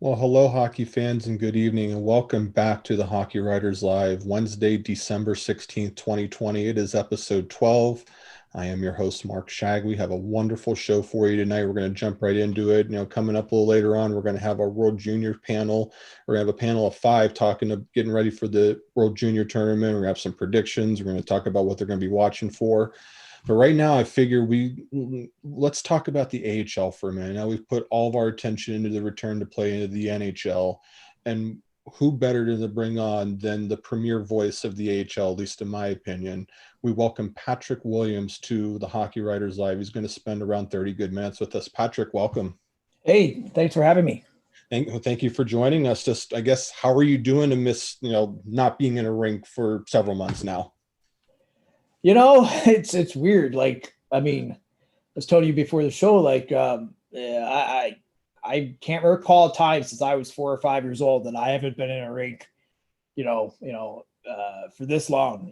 Well, hello, hockey fans, and good evening, and welcome back to the Hockey Writers Live, Wednesday, December 16th, 2020. It is episode 12. I am your host, Mark Scheig. We have a wonderful show for you tonight. We're going to jump right into it. Coming up a little later on, we're going to have our World Junior panel. We're going to have a panel of five getting ready for the World Junior tournament. We're going to have some predictions. We're going to talk about what they're going to be watching for. But right now, I figure let's talk about the AHL for a minute. Now we've put all of our attention into the return to play into the NHL, and who better to bring on than the premier voice of the AHL, at least in my opinion. We welcome Patrick Williams to the Hockey Writers Live. He's going to spend around 30 good minutes with us. Patrick, welcome. Hey, thanks for having me. Thank you for joining us. Just, I guess, how are you doing to miss, not being in a rink for several months now? It's weird. I was telling you before the show, yeah, I can't recall a time since I was 4 or 5 years old that I haven't been in a rink, for this long.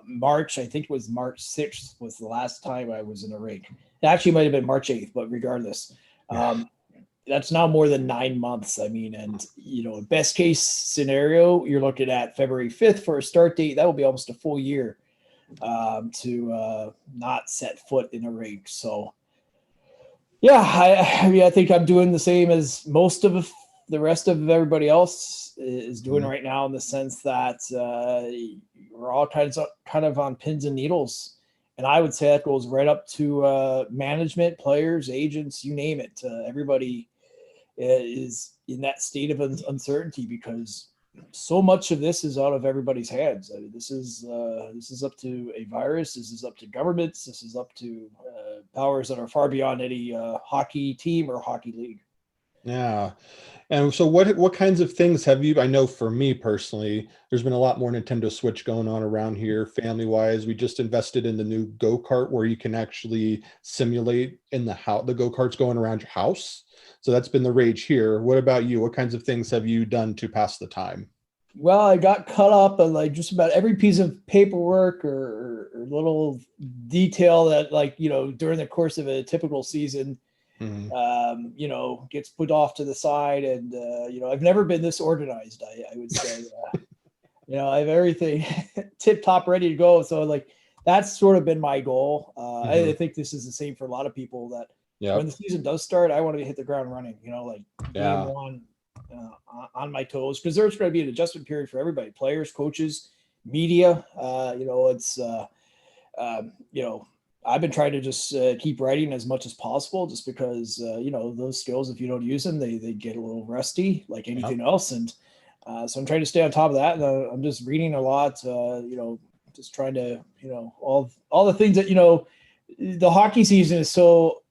March, I think it was March 6th was the last time I was in a rink. It actually might have been March 8th, but regardless, that's now more than 9 months. Best case scenario, you're looking at February 5th for a start date. That will be almost a full year to not set foot in a rink. So, yeah, I think I'm doing the same as most of the rest of everybody else is doing right now, in the sense that we're all kind of on pins and needles. And I would say that goes right up to management, players, agents, you name it. Everybody is in that state of uncertainty because so much of this is out of everybody's hands. I mean, this is up to a virus. This is up to governments. This is up to powers that are far beyond any hockey team or hockey league. Yeah. And so what kinds of things have you, I know for me personally, there's been a lot more Nintendo Switch going on around here family wise. We just invested in the new go-kart where you can actually simulate in the house, the go-karts going around your house. So that's been the rage here. What about you? What kinds of things have you done to pass the time? Well, I got caught up on like just about every piece of paperwork or little detail that, during the course of a typical season, Mhm. gets put off to the side. And, I've never been this organized, I would say. I have everything tip top ready to go. So, that's sort of been my goal. I Mhm. think this is the same for a lot of people, that when Yep. the season does start, I want to hit the ground running, game Yeah. one, on my toes, because there's going to be an adjustment period for everybody, players, coaches, media. I've been trying to just keep writing as much as possible, just because, those skills, if you don't use them, they get a little rusty, like Yep. anything else. And so I'm trying to stay on top of that. And I'm just reading a lot, just trying to, all the things that, the hockey season is so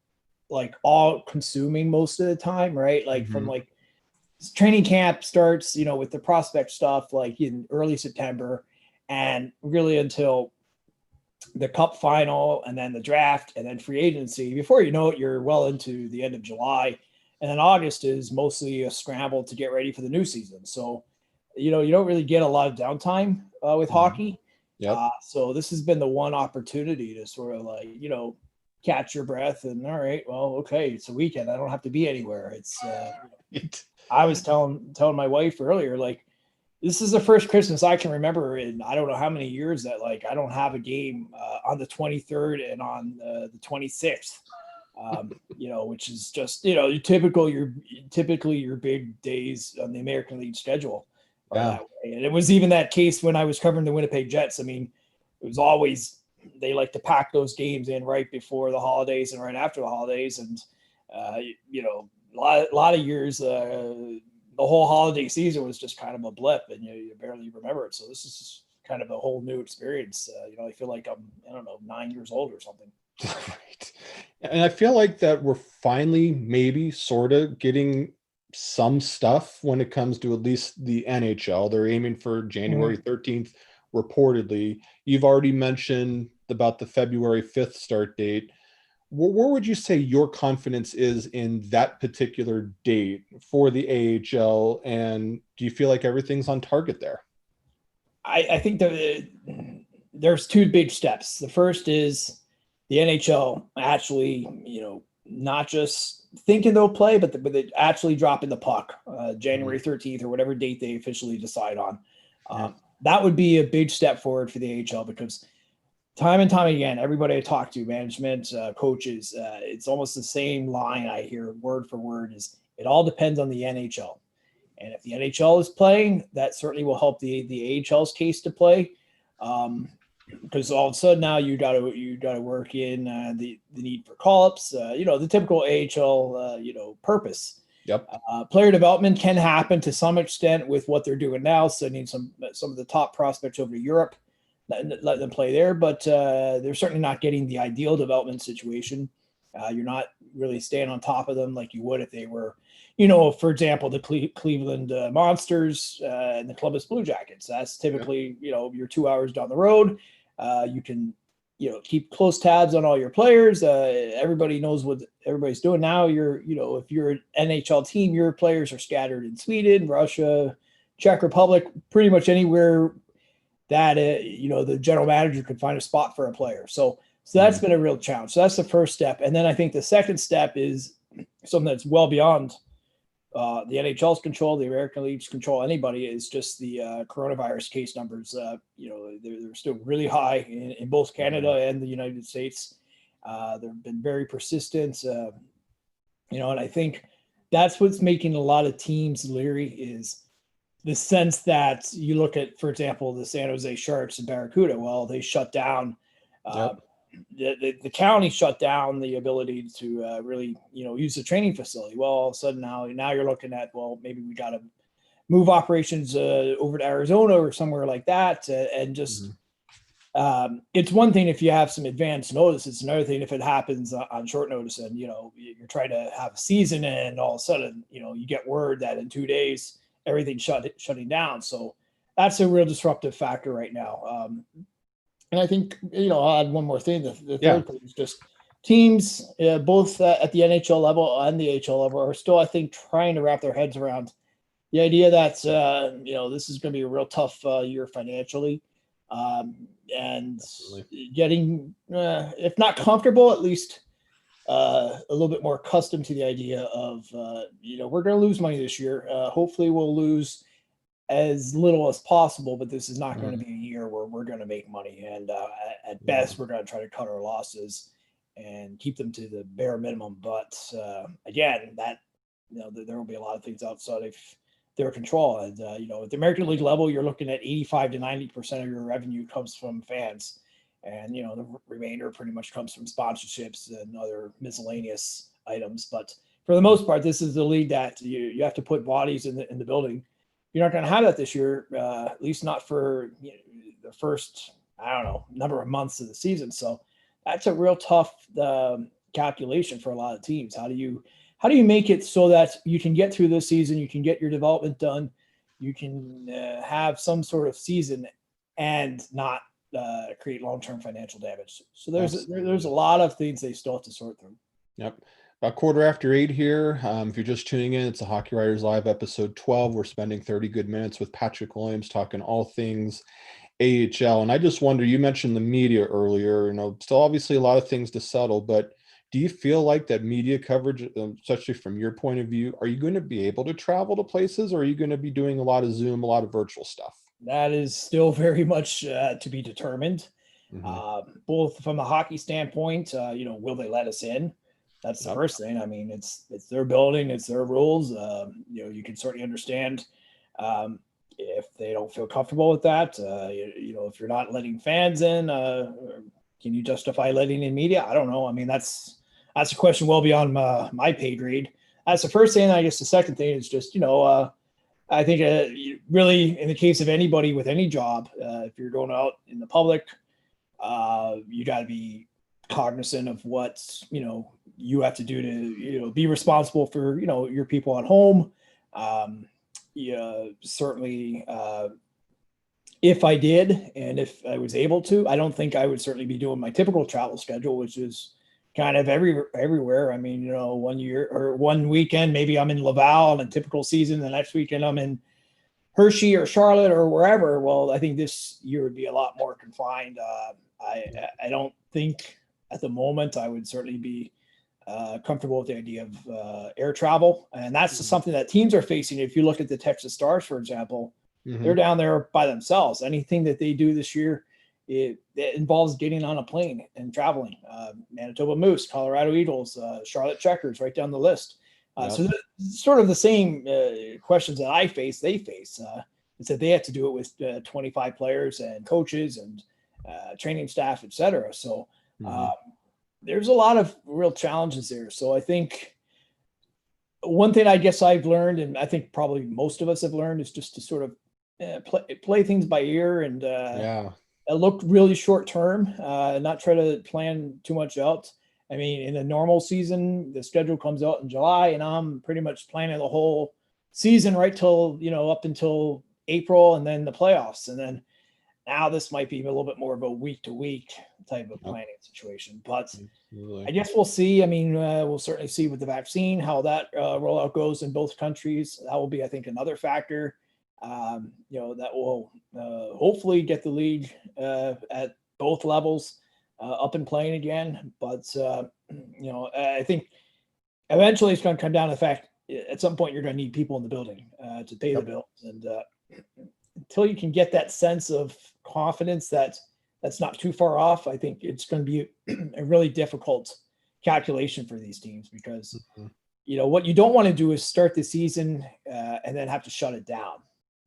all consuming most of the time, right? From Mhm. training camp starts, with the prospect stuff, in early September, and really until the cup final, and then the draft, and then free agency. Before you know it, you're well into the end of July. And then August is mostly a scramble to get ready for the new season. So, you don't really get a lot of downtime with Mhm. hockey. Yep. So this has been the one opportunity to sort of catch your breath and, all right, well, okay, it's a weekend. I don't have to be anywhere. I was telling my wife earlier, this is the first Christmas I can remember in I don't know how many years that I don't have a game on the 23rd and on the 26th. Which is just typically your big days on the American League schedule are Yeah. that way. And it was even that case when I was covering the Winnipeg Jets. I mean, it was always, they like to pack those games in right before the holidays and right after the holidays. And a lot of years, the whole holiday season was just kind of a blip, and you barely remember it. So this is kind of a whole new experience. I feel like I don't know, 9 years old or something. Right. And I feel like that we're finally maybe sort of getting some stuff when it comes to at least the NHL. They're aiming for January Mhm. 13th, reportedly. You've already mentioned about the February 5th start date. Where would you say your confidence is in that particular date for the AHL? And do you feel like everything's on target there? I think that there's two big steps. The first is the NHL actually, not just thinking they'll play, but they actually dropping the puck January 13th or whatever date they officially decide on. That would be a big step forward for the AHL, because time and time again, everybody I talk to, management, coaches, it's almost the same line I hear word for word is it all depends on the NHL. And if the NHL is playing, that certainly will help the AHL's case to play. Because all of a sudden now you got to work in the need for call-ups, the typical AHL, purpose. Yep. Player development can happen to some extent with what they're doing now, sending some of the top prospects over to Europe, let them play there, but they're certainly not getting the ideal development situation. You're not really staying on top of them like you would if they were, for example, the Cleveland Monsters and the Columbus Blue Jackets. That's typically, you're 2 hours down the road. You can, keep close tabs on all your players. Everybody knows what everybody's doing now. If you're an NHL team, your players are scattered in Sweden, Russia, Czech Republic, pretty much anywhere that, the general manager could find a spot for a player. So that's been a real challenge. So that's the first step. And then I think the second step is something that's well beyond the NHL's control, the American League's control, anybody, is just the coronavirus case numbers. They're still really high in both Canada and the United States. They've been very persistent, and I think that's what's making a lot of teams leery, is the sense that you look at, for example, the San Jose Sharks and Barracuda. Well, they shut down. The county shut down the ability to really, use the training facility. Well, all of a sudden now you're looking at, well, maybe we got to move operations over to Arizona or somewhere like that. And just, it's one thing if you have some advance notice. It's another thing if it happens on short notice and, you're trying to have a season and all of a sudden, you get word that in 2 days, everything's shutting down. So that's a real disruptive factor right now. And I think, I'll add one more thing. The third thing is just teams, both at the NHL level and the AHL level, are still, I think, trying to wrap their heads around the idea that, this is going to be a real tough year financially. And getting, if not comfortable, at least a little bit more accustomed to the idea of, we're going to lose money this year. Hopefully we'll lose as little as possible, but this is not going to be a year where we're going to make money. And at best, we're going to try to cut our losses and keep them to the bare minimum. But again, that, there will be a lot of things outside of their control. And, at the American League level, you're looking at 85 to 90% of your revenue comes from fans. And, the remainder pretty much comes from sponsorships and other miscellaneous items. But for the most part, this is the league that you have to put bodies in the building. You're not going to have that this year, at least not for the first, number of months of the season. So that's a real tough calculation for a lot of teams. How do you make it so that you can get through this season, you can get your development done, you can have some sort of season and not create long-term financial damage. So there's a lot of things they still have to sort through. Yep. About 8:15 here. If you're just tuning in, it's a Hockey Writers Live episode 12. We're spending 30 good minutes with Patrick Williams talking all things AHL. And I just wonder, you mentioned the media earlier, still obviously a lot of things to settle, but do you feel like that media coverage, especially from your point of view, are you going to be able to travel to places, or are you going to be doing a lot of Zoom, a lot of virtual stuff? That is still very much to be determined. Both from a hockey standpoint, will they let us in? That's the first thing. I mean, it's their building, it's their rules. You can certainly understand if they don't feel comfortable with that. If you're not letting fans in, can you justify letting in media? I don't know. I mean, that's a question well beyond my pay grade. That's the first thing. I guess the second thing is just, I think really in the case of anybody with any job, if you're going out in the public, you got to be cognizant of what, you have to do to, be responsible for, your people at home. Certainly, if I did, and if I was able to, I don't think I would certainly be doing my typical travel schedule, which is kind of everywhere. I mean, 1 year or one weekend, maybe I'm in Laval on a typical season. The next weekend I'm in Hershey or Charlotte or wherever. Well, I think this year would be a lot more confined. I don't think at the moment I would certainly be comfortable with the idea of air travel. And that's something that teams are facing. If you look at the Texas Stars, for example, they're down there by themselves. Anything that they do this year, it involves getting on a plane and traveling. Manitoba Moose, Colorado Eagles, Charlotte Checkers, right down the list. So sort of the same questions that I face, they face. It's that they have to do it with 25 players and coaches and training staff, et cetera. So there's a lot of real challenges there. So I think one thing I guess I've learned, and I think probably most of us have learned, is just to sort of play things by ear and look really short term, not try to plan too much out. I mean, in a normal season, the schedule comes out in July, and I'm pretty much planning the whole season right till, up until April and then the playoffs. And then now this might be a little bit more of a week to week type of planning situation. But I guess we'll see. I mean, we'll certainly see with the vaccine how that rollout goes in both countries. That will be, I think, another factor. That will hopefully get the league at both levels up and playing again. But, I think eventually it's going to come down to the fact at some point you're going to need people in the building to pay the bills. And until you can get that sense of confidence that that's not too far off, I think it's going to be a really difficult calculation for these teams because, what you don't want to do is start the season and then have to shut it down.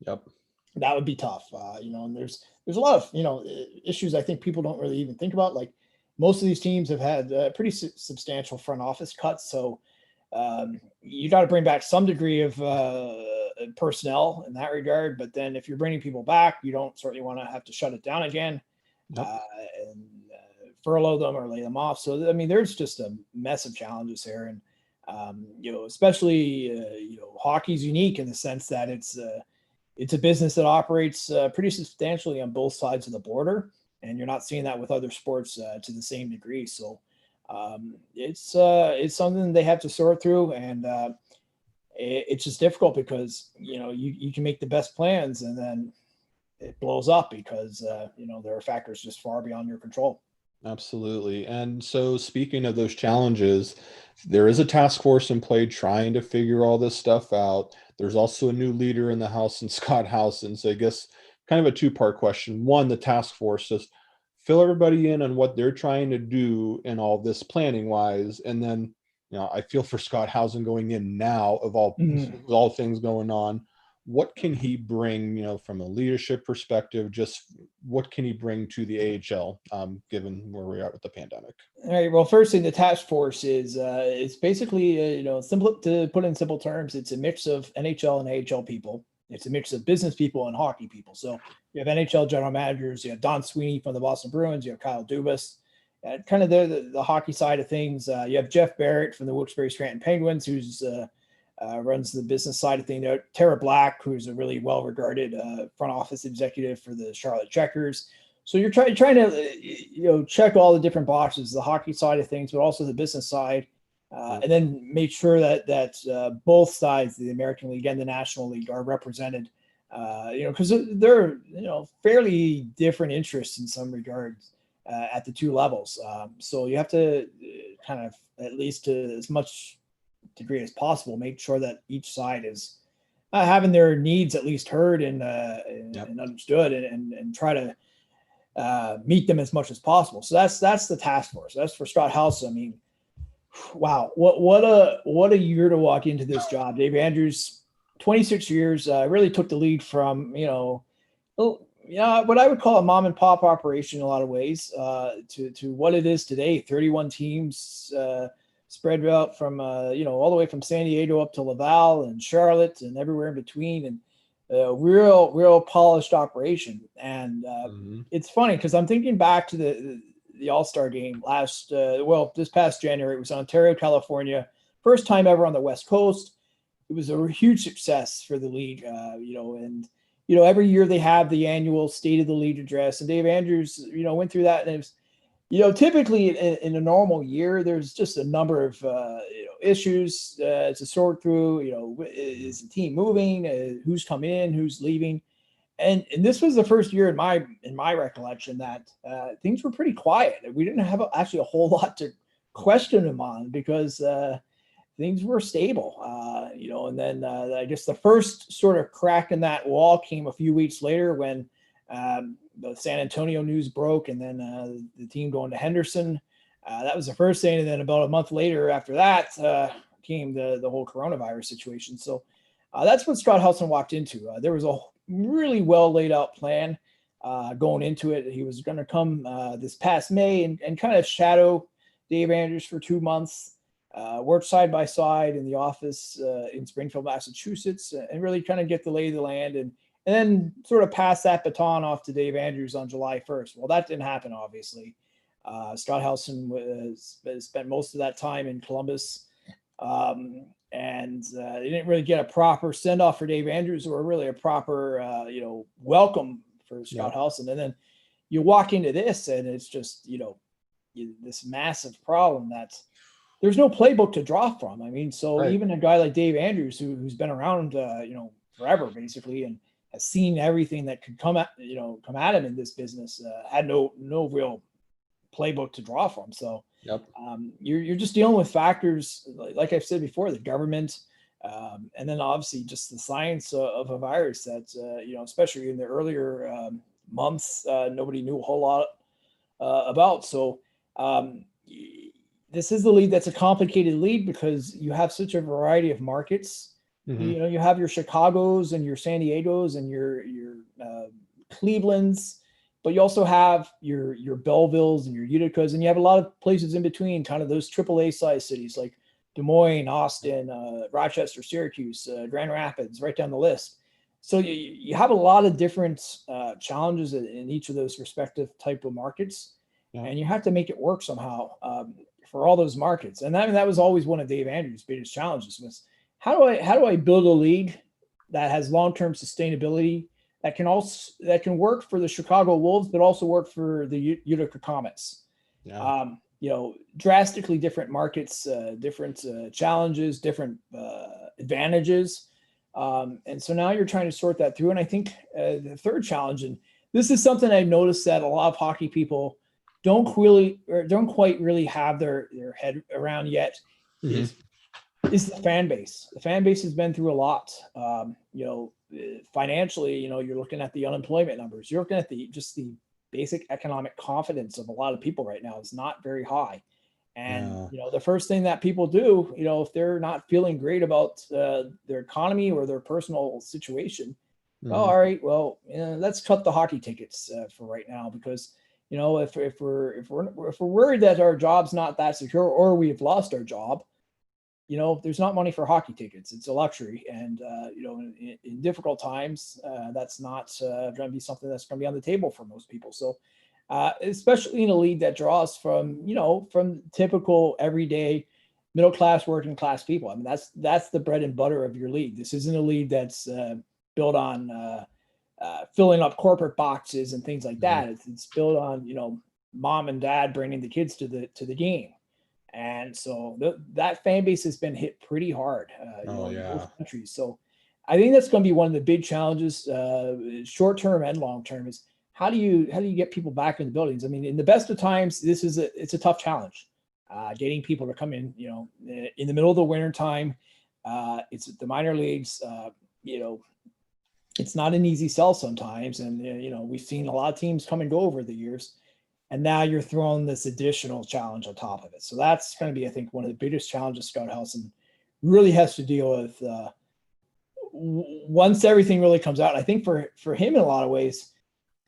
That would be tough. And there's a lot of, issues I think people don't really even think about. Like most of these teams have had pretty substantial front office cuts. So you got to bring back some degree of personnel in that regard. But then if you're bringing people back, you don't certainly want to have to shut it down again and furlough them or lay them off. So, I mean, there's just a mess of challenges here. And, especially, hockey's unique in the sense that it's a business that operates pretty substantially on both sides of the border. And you're not seeing that with other sports to the same degree. So it's something they have to sort through. And it's just difficult because, you can make the best plans and then it blows up because, there are factors just far beyond your control. Absolutely. And so speaking of those challenges, there is a task force in play trying to figure all this stuff out. There's also a new leader in the house in Scott Howson. So I guess kind of a two-part question. One, the task force, just fill everybody in on what they're trying to do in all this planning wise. And then, I feel for Scott Howson going in now of all things going on. What can he bring, from a leadership perspective? Just what can he bring to the AHL, given where we are with the pandemic? All right. Well, first thing, the task force is it's basically, simple to put in simple terms. It's a mix of NHL and AHL people. It's a mix of business people and hockey people. So you have NHL general managers. You have Don Sweeney from the Boston Bruins. You have Kyle Dubas, kind of the hockey side of things. You have Jeff Barrett from the Wilkes-Barre Scranton Penguins, who's runs the business side of things. Tara Black, who's a really well-regarded front office executive for the Charlotte Checkers. So you're trying to, check all the different boxes, the hockey side of things, but also the business side, and then make sure that both sides, the American League and the National League, are represented. Because they're fairly different interests in some regards at the two levels. So you have to kind of, at least to as much degree as possible, make sure that each side is having their needs at least heard and understood and try to meet them as much as possible. So that's the task force. That's for Scott Howson. I mean, wow, what a year to walk into this job. Dave Andrews, 26 years, really took the lead from, what I would call a mom and pop operation in a lot of ways to what it is today. 31 teams spread out from, all the way from San Diego up to Laval and Charlotte and everywhere in between, and real polished operation. And it's funny because I'm thinking back to the All-Star game this past January. It was in Ontario, California, first time ever on the West Coast. It was a huge success for the league, and every year they have the annual State of the League address, and Dave Andrews, went through that, and it was, typically in a normal year, there's just a number of issues to sort through. Is the team moving? Who's coming in? Who's leaving? And this was the first year in my recollection that things were pretty quiet. We didn't have actually a whole lot to questioned him on because things were stable, and then I guess the first sort of crack in that wall came a few weeks later when the San Antonio news broke, and then the team going to Henderson. That was the first thing, and then about a month later after that came the whole coronavirus situation. So that's what Scott Helson walked into. There was a really well laid out plan going into it. He was going to come this past May and kind of shadow Dave Andrews for 2 months. Work side by side in the office in Springfield, Massachusetts, and really kind of get the lay of the land and then sort of pass that baton off to Dave Andrews on July 1st. Well, that didn't happen, obviously. Scott Helson spent most of that time in Columbus, and they didn't really get a proper send-off for Dave Andrews or really a proper, welcome for Scott Helson. And then you walk into this, and it's just, this massive problem that's there's no playbook to draw from. I mean, so right. Even a guy like Dave Andrews, who's been around, forever basically, and has seen everything that could come at him in this business, had no real playbook to draw from. So you're just dealing with factors, like I've said before, the government, and then obviously just the science of a virus that, especially in the earlier months, nobody knew a whole lot about. So, this is the league that's a complicated league because you have such a variety of markets. Mm-hmm. You have your Chicagos and your San Diegos and your Clevelands, but you also have your Bellevilles and your Uticas, and you have a lot of places in between, kind of those AAA size cities like Des Moines, Austin, Rochester, Syracuse, Grand Rapids, right down the list. So you have a lot of different challenges in each of those respective type of markets, and you have to make it work somehow. For all those markets. And that was always one of Dave Andrews' biggest challenges was how do I build a league that has long-term sustainability that can work for the Chicago Wolves, but also work for the Utica Comets. Drastically different markets, different challenges, different advantages. And so now you're trying to sort that through. And I think the third challenge, and this is something I've noticed that a lot of hockey people don't quite really have their head around yet, is the fan base. The fan base has been through a lot. Financially, you're looking at the unemployment numbers. You're looking at the basic economic confidence of a lot of people right now is not very high. And, the first thing that people do, if they're not feeling great about their economy or their personal situation, all right, well, let's cut the hockey tickets for right now because if we're worried that our job's not that secure or we've lost our job, there's not money for hockey tickets. It's a luxury, and in difficult times, that's not going to be something that's going to be on the table for most people. So, especially in a league that draws from typical everyday middle class, working class people. I mean, that's the bread and butter of your league. This isn't a league that's built on filling up corporate boxes and things like that. It's built on, mom and dad bringing the kids to the game. And so that fan base has been hit pretty hard in both countries. So I think that's going to be one of the big challenges, short term and long term, is how do you get people back in the buildings? I mean, in the best of times, it's a tough challenge. Getting people to come in, in the middle of the winter time. It's the minor leagues, it's not an easy sell sometimes. And, we've seen a lot of teams come and go over the years. And now you're throwing this additional challenge on top of it. So that's going to be, I think, one of the biggest challenges Scott Helson really has to deal with once everything really comes out. I think for him, in a lot of ways,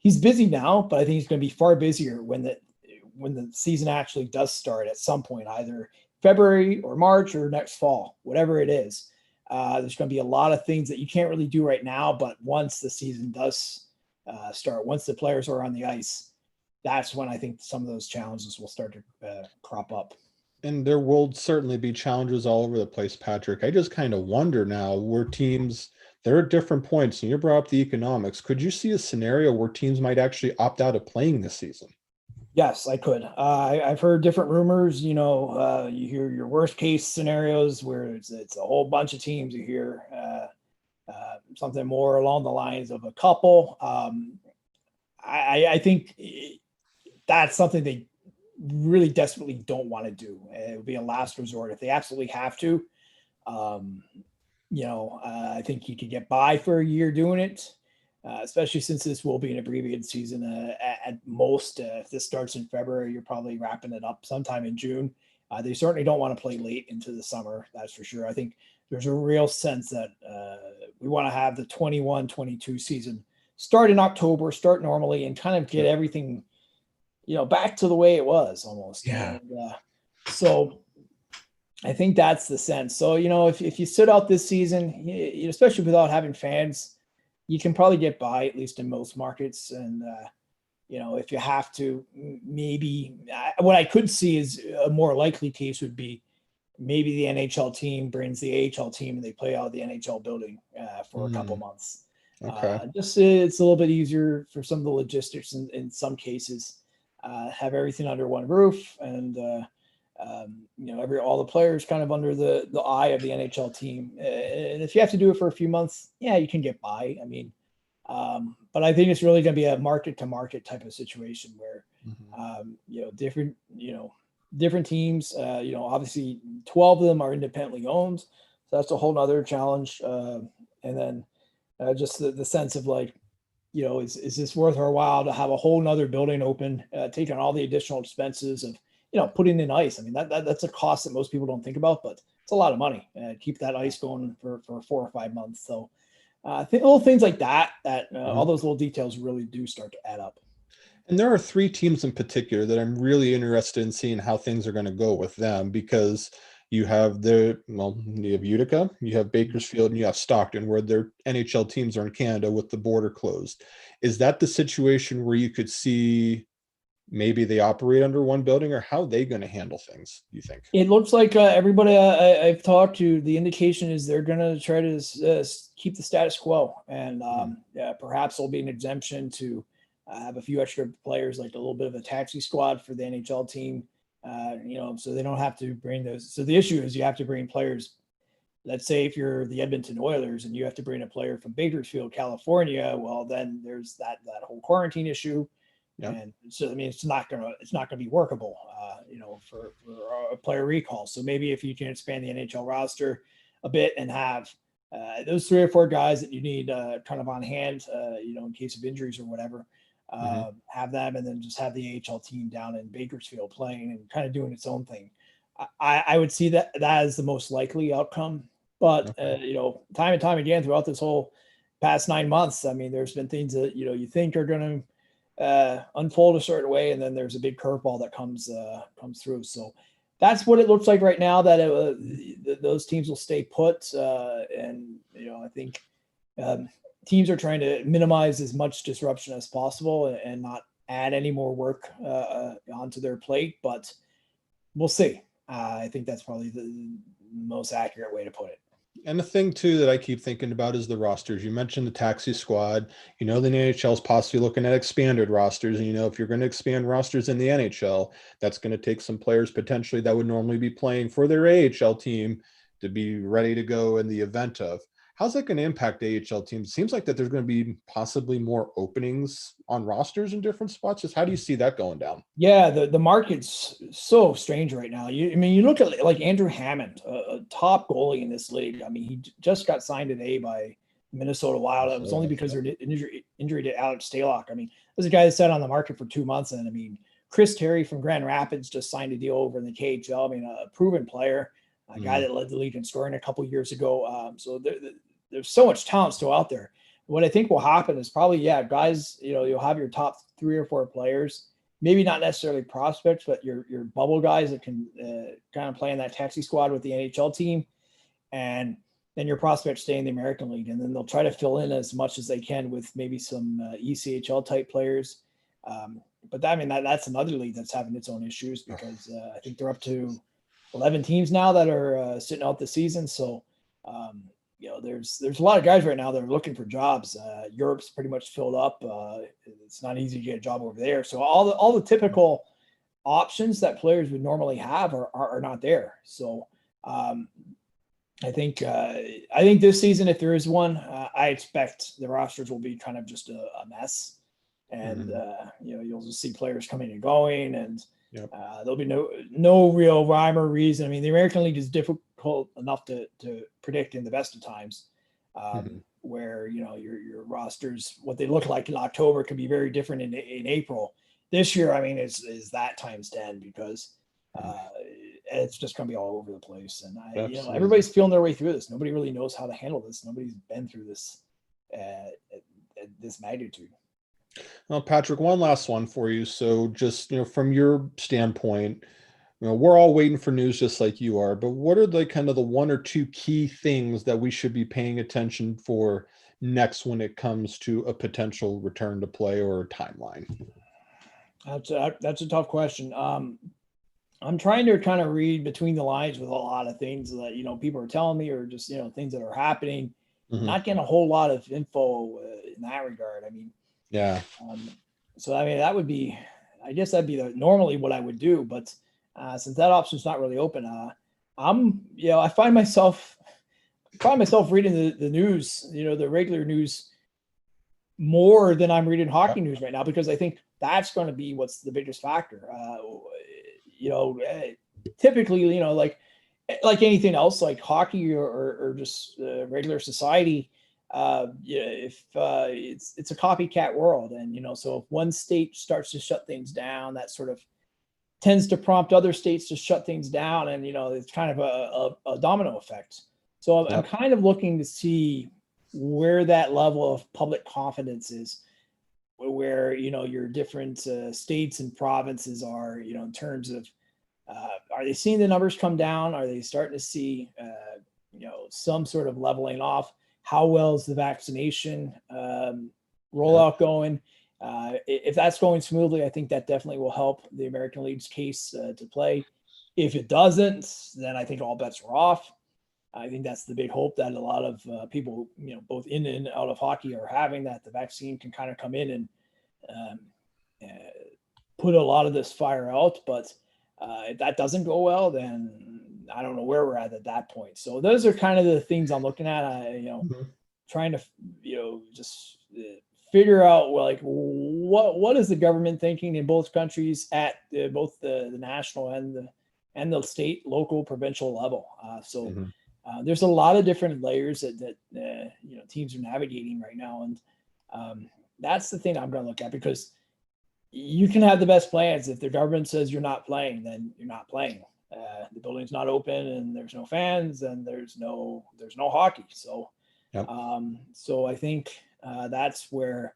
he's busy now, but I think he's going to be far busier when the season actually does start at some point, either February or March or next fall, whatever it is. There's going to be a lot of things that you can't really do right now, but once the season does start, once the players are on the ice, that's when I think some of those challenges will start to crop up. And there will certainly be challenges all over the place, Patrick. I just kind of wonder now where teams, there are different points, and you brought up the economics. Could you see a scenario where teams might actually opt out of playing this season? Yes, I could. I've heard different rumors. You hear your worst case scenarios where it's a whole bunch of teams. You hear something more along the lines of a couple. I think that's something they really desperately don't want to do. It would be a last resort if they absolutely have to. Um, I think you could get by for a year doing it, especially since this will be an abbreviated season. At most, if this starts in February, you're probably wrapping it up sometime in June. They certainly don't want to play late into the summer, that's for sure. I think there's a real sense that we want to have the 21-22 season start in October, start normally, and kind of get everything, back to the way it was almost. Yeah. And so I think that's the sense. So, if you sit out this season, especially without having fans, you can probably get by, at least in most markets. And, if you have to, maybe what I could see is a more likely case would be maybe the NHL team brings the AHL team and they play out of the NHL building for a couple months. Okay. Just it's a little bit easier for some of the logistics in some cases. Have everything under one roof and, all the players kind of under the eye of the NHL team. And if you have to do it for a few months, yeah, you can get by. I mean, but I think it's really going to be a market to market type of situation where, different teams, obviously 12 of them are independently owned. So that's a whole nother challenge. And then just the sense of like, is this worth our while to have a whole nother building open, taking all the additional expenses of, putting in ice. I mean, that's a cost that most people don't think about, but it's a lot of money. Keep that ice going for 4 or 5 months. So I think little things like that, all those little details really do start to add up. And there are 3 teams in particular that I'm really interested in seeing how things are going to go with them, because you have you have Utica, you have Bakersfield, and you have Stockton, where their NHL teams are in Canada with the border closed. Is that the situation where you could see maybe they operate under one building, or how are they going to handle things, do you think? It looks like everybody I've talked to, the indication is they're going to try to keep the status quo, and perhaps there'll be an exemption to have a few extra players, like a little bit of a taxi squad for the NHL team, so they don't have to bring those. So the issue is you have to bring players. Let's say if you're the Edmonton Oilers and you have to bring a player from Bakersfield, California, well, then there's that whole quarantine issue. Yeah. And so, I mean, it's not gonna be workable, for a player recall. So maybe if you can expand the NHL roster a bit and have those 3 or 4 guys that you need kind of on hand, in case of injuries or whatever, have them, and then just have the AHL team down in Bakersfield playing and kind of doing its own thing. I would see that as the most likely outcome. But time and time again throughout this whole past 9 months, I mean, there's been things that you think are going to unfold a certain way, and then there's a big curveball that comes through. So that's what it looks like right now, that those teams will stay put. And I think teams are trying to minimize as much disruption as possible and not add any more work onto their plate. But we'll see. I think that's probably the most accurate way to put it. And the thing too that I keep thinking about is the rosters. You mentioned the taxi squad. The NHL is possibly looking at expanded rosters, and if you're going to expand rosters in the NHL, that's going to take some players potentially that would normally be playing for their AHL team to be ready to go in the event of. How's that going to impact AHL teams? It seems like that there's going to be possibly more openings on rosters in different spots. Just how do you see that going down? Yeah, the market's so strange right now. You look at like Andrew Hammond, a top goalie in this league. I mean, he just got signed today by Minnesota Wild. It was only because of their injury to Alex Stalock. I mean, there's a guy that sat on the market for 2 months, and I mean, Chris Terry from Grand Rapids just signed a deal over in the KHL. I mean, a proven player, a guy that led the league in scoring a couple years ago. So there's so much talent still out there. What I think will happen is probably, guys, you'll have your top 3 or 4 players, maybe not necessarily prospects, but your bubble guys that can kind of play in that taxi squad with the NHL team. And then your prospects stay in the American League. And then they'll try to fill in as much as they can with maybe some ECHL type players. But that's another league that's having its own issues, because I think they're up to 11 teams now that are sitting out the season. So, there's a lot of guys right now that are looking for jobs. Europe's pretty much filled up. It's not easy to get a job over there. So all the typical options that players would normally have are not there. So I think this season, if there is one, I expect the rosters will be kind of just a mess, and you'll just see players coming and going, and Yep. There'll be no real rhyme or reason. I mean, the American League is difficult enough to predict in the best of times, where your rosters, what they look like in October, can be very different in April. This year, I mean, is that times 10 because it's just going to be all over the place, and everybody's feeling their way through this. Nobody really knows how to handle this. Nobody's been through this at this magnitude. Well, Patrick, one last one for you. So just, from your standpoint, we're all waiting for news just like you are, but what are the kind of the one or two key things that we should be paying attention for next when it comes to a potential return to play or timeline? That's a tough question. I'm trying to kind of read between the lines with a lot of things that, people are telling me, or just, things that are happening. Not getting a whole lot of info in that regard. I mean, yeah. So, I mean, that'd be normally what I would do, but since that option's not really open, I find myself reading the news, the regular news, more than I'm reading hockey news right now, because I think that's going to be what's the biggest factor. Typically, like anything else, like hockey or just regular society, if it's a copycat world, and so if one state starts to shut things down, that sort of tends to prompt other states to shut things down, and it's kind of a domino effect. So I'm kind of looking to see where that level of public confidence is, where your different states and provinces are, in terms of are they seeing the numbers come down? Are they starting to see some sort of leveling off? How well is the vaccination rollout going? If that's going smoothly, I think that definitely will help the American League's case to play. If it doesn't, then I think all bets are off. I think that's the big hope that a lot of people, both in and out of hockey, are having, that the vaccine can kind of come in and put a lot of this fire out. But if that doesn't go well, then I don't know where we're at that point. So those are kind of the things I'm looking at. Trying to, just figure out, well, like what is the government thinking in both countries at both the national and the state, local, provincial level. There's a lot of different layers that teams are navigating right now, and that's the thing I'm going to look at, because you can have the best plans. If the government says you're not playing, then you're not playing. The building's not open, and there's no fans, and there's no hockey. So, so I think that's where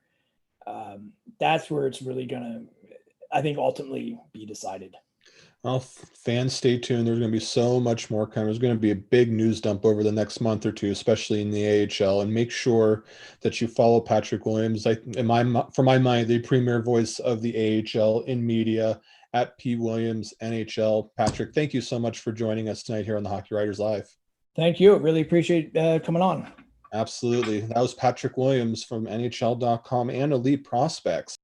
it's really going to, I think, ultimately be decided. Well, fans, stay tuned. There's going to be so much more coming. There's going to be a big news dump over the next month or two, especially in the AHL. And make sure that you follow Patrick Williams. For my mind, the premier voice of the AHL in media, at P. Williams NHL. Patrick, thank you so much for joining us tonight here on the Hockey Writers Live. Thank you. Really appreciate coming on. Absolutely. That was Patrick Williams from NHL.com and Elite Prospects.